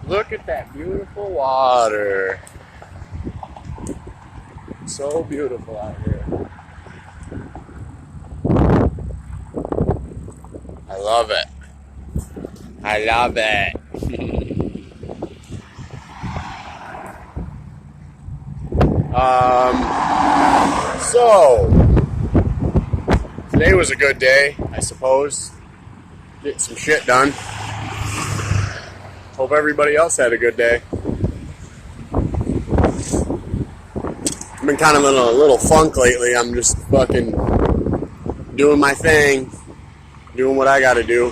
Look at that beautiful water. So beautiful out here. I love it. I love it. So today was a good day, I suppose. Get some shit done. Hope everybody else had a good day. I've been kind of in a little funk lately. I'm just fucking doing my thing, doing what I gotta do.